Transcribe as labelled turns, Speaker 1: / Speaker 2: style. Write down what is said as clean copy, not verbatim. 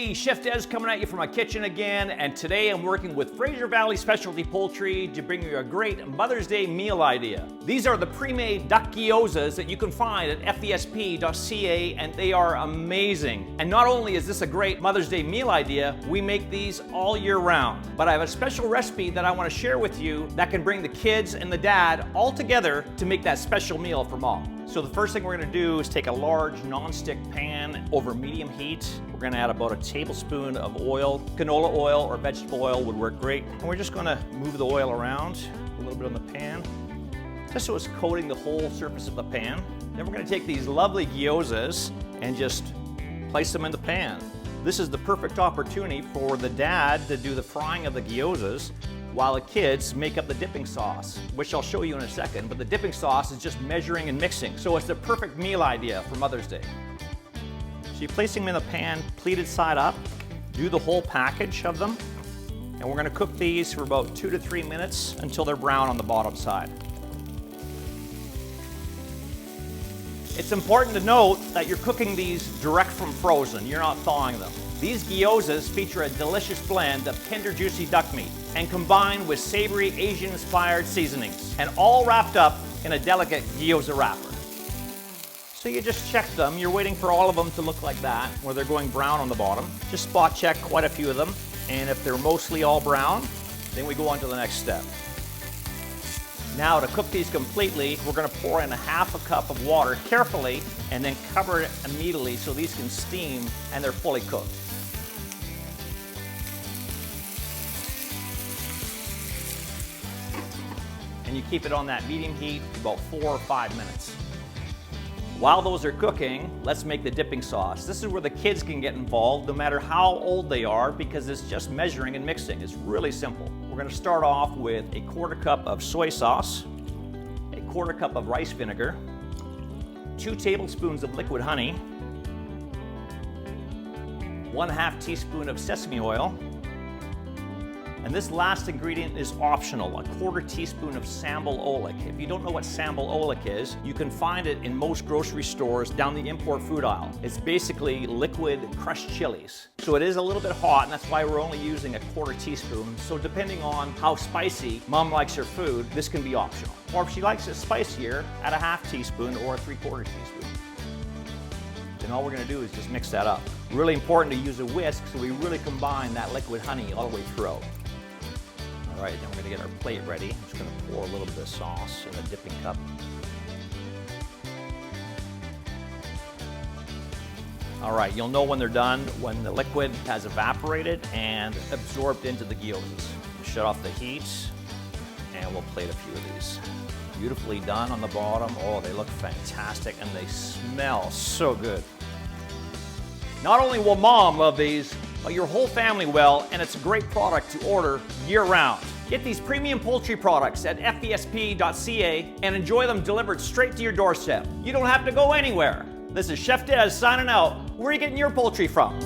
Speaker 1: Hey, Chef Des coming at you from my kitchen again, and today I'm working with Fraser Valley Specialty Poultry to bring you a great Mother's Day meal idea. These are the pre-made duck gyozas that you can find at FVSP.ca, and they are amazing. And not only is this a great Mother's Day meal idea, we make these all year round. But I have a special recipe that I want to share with you that can bring the kids and the dad all together to make that special meal for mom. So the first thing we're going to do is take a large non-stick pan over medium heat. We're going to add about a tablespoon of oil. Canola oil or vegetable oil would work great. And we're just going to move the oil around a little bit on the pan, just so it's coating the whole surface of the pan. Then we're going to take these lovely gyozas and just place them in the pan. This is the perfect opportunity for the dad to do the frying of the gyozas while the kids make up the dipping sauce, which I'll show you in a second, but the dipping sauce is just measuring and mixing. So it's the perfect meal idea for Mother's Day. So you're placing them in the pan, pleated side up, do the whole package of them, and we're gonna cook these for about 2 to 3 minutes until they're brown on the bottom side. It's important to note that you're cooking these direct from frozen. You're not thawing them. These gyozas feature a delicious blend of tender, juicy duck meat and combined with savory Asian-inspired seasonings, and all wrapped up in a delicate gyoza wrapper. So you just check them. You're waiting for all of them to look like that, where they're going brown on the bottom. Just spot check quite a few of them, and if they're mostly all brown, then we go on to the next step. Now to cook these completely, we're going to pour in a half a cup of water carefully and then cover it immediately so these can steam and they're fully cooked. And you keep it on that medium heat for about 4 or 5 minutes. While those are cooking, let's make the dipping sauce. This is where the kids can get involved no matter how old they are, because it's just measuring and mixing. It's really simple. We're going to start off with a 1/4 cup of soy sauce, a 1/4 cup of rice vinegar, 2 tablespoons of liquid honey, 1/2 teaspoon of sesame oil, and this last ingredient is optional, a 1/4 teaspoon of Sambal Oelek. If you don't know what Sambal Oelek is, you can find it in most grocery stores down the import food aisle. It's basically liquid crushed chilies. So it is a little bit hot, and that's why we're only using a 1/4 teaspoon. So depending on how spicy mom likes her food, this can be optional. Or if she likes it spicier, add a 1/2 teaspoon or a 3/4 teaspoon. Then all we're gonna do is just mix that up. Really important to use a whisk so we really combine that liquid honey all the way through. All right, then we're gonna get our plate ready. I'm just gonna pour a little bit of sauce in a dipping cup. All right, you'll know when they're done when the liquid has evaporated and absorbed into the gyozas. Shut off the heat, and we'll plate a few of these. Beautifully done on the bottom. Oh, they look fantastic, and they smell so good. Not only will mom love these, but your whole family will, and it's a great product to order year-round. Get these premium poultry products at FVSP.ca and enjoy them delivered straight to your doorstep. You don't have to go anywhere. This is Chef Des signing out. Where are you getting your poultry from?